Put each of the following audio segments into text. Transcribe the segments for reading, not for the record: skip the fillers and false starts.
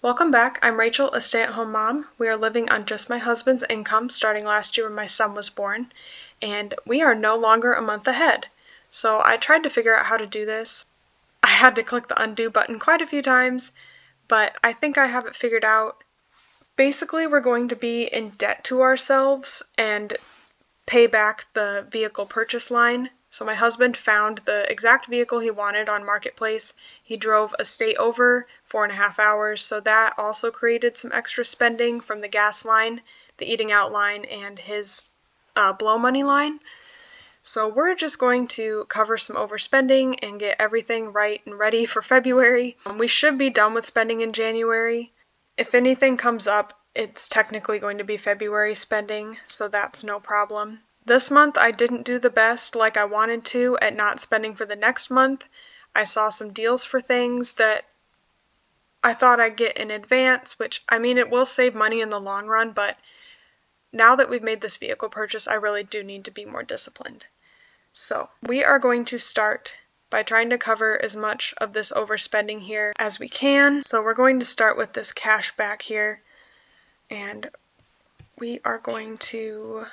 Welcome back. I'm Rachel, a stay-at-home mom. We are living on just my husband's income starting last year when my son was born, and we are no longer a month ahead. So I tried to figure out how to do this. I had to click the undo button quite a few times, but I think I have it figured out. Basically, we're going to be in debt to ourselves and pay back the vehicle purchase line. So my husband found the exact vehicle he wanted on Marketplace. He drove a state over 4.5 hours, so that also created some extra spending from the gas line, the eating out line, and his blow money line. So we're just going to cover some overspending and get everything right and ready for February. We should be done with spending in January. If anything comes up, it's technically going to be February spending, so that's no problem. This month I didn't do the best like I wanted to at not spending for the next month. I saw some deals for things that I thought I'd get in advance, which, I mean, it will save money in the long run, but now that we've made this vehicle purchase, I really do need to be more disciplined. So we are going to start by trying to cover as much of this overspending here as we can. So we're going to start with this cash back here, and we are going to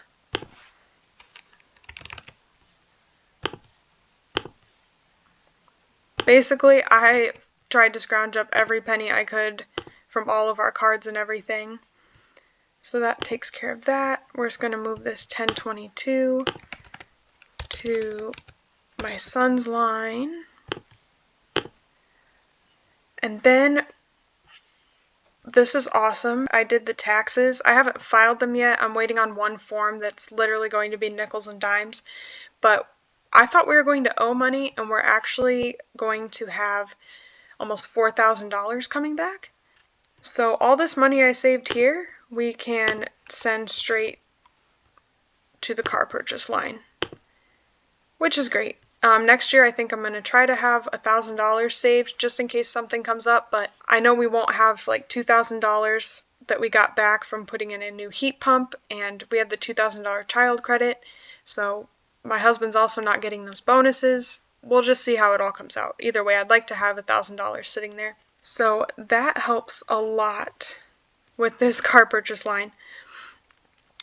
basically, I tried to scrounge up every penny I could from all of our cards and everything. So that takes care of that. We're just going to move this 1022 to my son's line. And then, this is awesome. I did the taxes. I haven't filed them yet. I'm waiting on one form that's literally going to be nickels and dimes. But I thought we were going to owe money, and we're actually going to have almost $4,000 coming back. So all this money I saved here, we can send straight to the car purchase line, which is great. Next year I think I'm going to try to have $1,000 saved just in case something comes up, but I know we won't have like $2,000 that we got back from putting in a new heat pump, and we had the $2,000 child credit, so my husband's also not getting those bonuses. We'll just see how it all comes out. Either way, I'd like to have $1,000 sitting there. So that helps a lot with this car purchase line.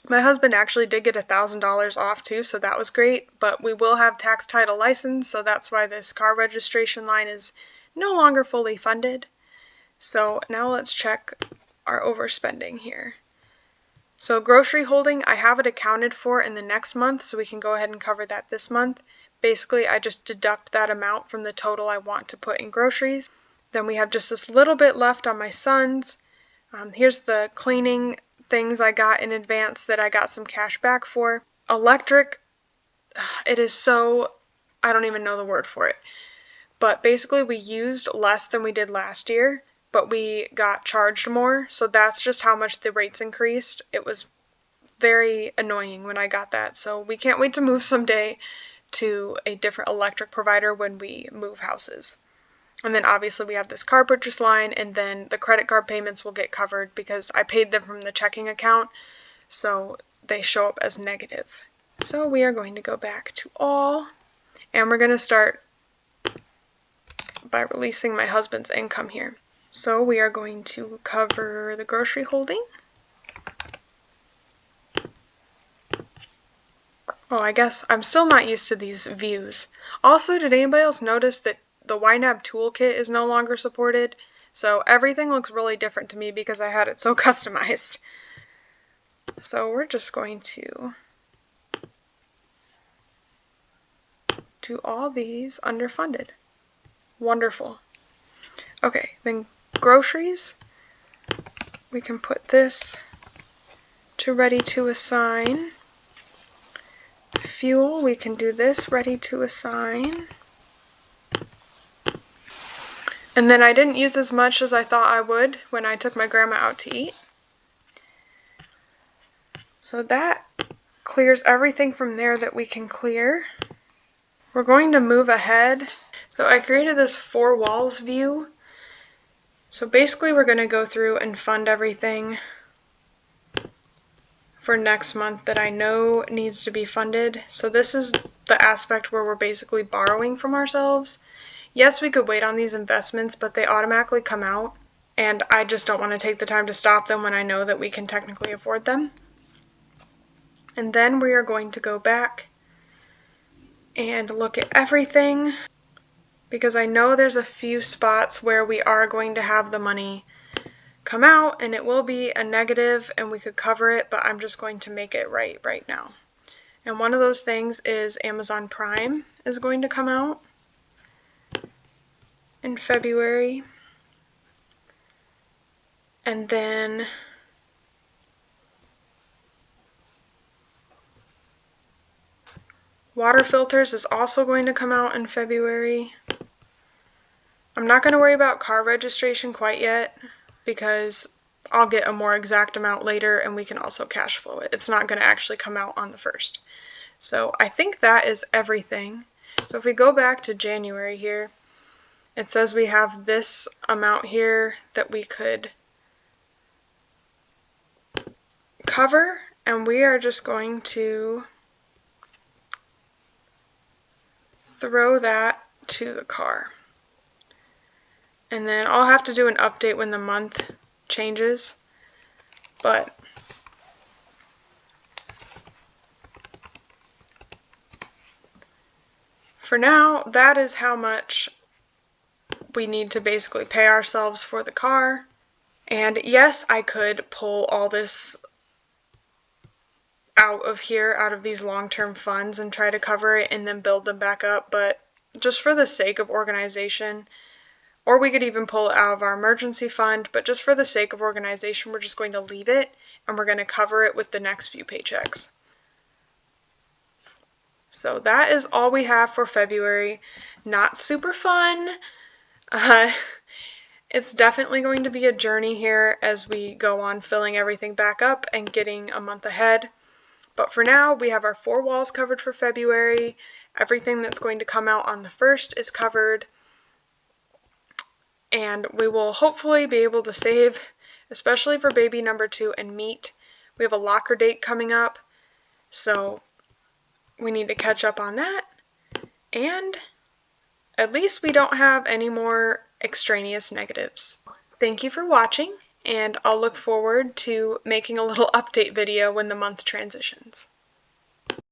My husband actually did get $1,000 off too, so that was great, but we will have tax title license, so that's why this car registration line is no longer fully funded. So now let's check our overspending here. So grocery holding, I have it accounted for in the next month, so we can go ahead and cover that this month. Basically, I just deduct that amount from the total I want to put in groceries. Then we have just this little bit left on my son's. Here's the cleaning things I got in advance that I got some cash back for. Electric, it is so, I don't even know the word for it. But basically we used less than we did last year, but we got charged more, so that's just how much the rates increased. It was very annoying when I got that, so we can't wait to move someday to a different electric provider when we move houses. And then obviously we have this car purchase line, and then the credit card payments will get covered because I paid them from the checking account, so they show up as negative. So we are going to go back to all, and we're going to start by releasing my husband's income here. So we are going to cover the grocery holding. Oh, I guess I'm still not used to these views. Also, did anybody else notice that the YNAB toolkit is no longer supported? So everything looks really different to me because I had it so customized. So we're just going to do all these underfunded. Wonderful. Okay, then groceries. We can put this to ready to assign. Fuel, we can do this ready to assign. And then I didn't use as much as I thought I would when I took my grandma out to eat. So that clears everything from there that we can clear. We're going to move ahead. So I created this 4 walls view. So basically we're going to go through and fund everything for next month that I know needs to be funded. So this is the aspect where we're basically borrowing from ourselves. Yes, we could wait on these investments, but they automatically come out. and I just don't want to take the time to stop them when I know that we can technically afford them. And then we are going to go back and look at everything, because I know there's a few spots where we are going to have the money come out and it will be a negative and we could cover it, but I'm just going to make it right now. And one of those things is Amazon Prime is going to come out in February. And then water filters is also going to come out in February. I'm not going to worry about car registration quite yet because I'll get a more exact amount later and we can also cash flow it. It's not going to actually come out on the 1st. So I think that is everything. So if we go back to January here, it says we have this amount here that we could cover, and we are just going to throw that to the car. And then I'll have to do an update when the month changes, but for now, that is how much we need to basically pay ourselves for the car. And yes, I could pull all this out of here, out of these long-term funds, and try to cover it and then build them back up, but just for the sake of organization, or we could even pull it out of our emergency fund, but just for the sake of organization, we're just going to leave it and we're going to cover it with the next few paychecks. So that is all we have for February. Not super fun. It's definitely going to be a journey here as we go on filling everything back up and getting a month ahead. But for now, we have our 4 walls covered for February. Everything that's going to come out on the 1st is covered. And we will hopefully be able to save, especially for baby number 2 and meat. We have a locker date coming up, so we need to catch up on that. And at least we don't have any more extraneous negatives. Thank you for watching, and I'll look forward to making a little update video when the month transitions.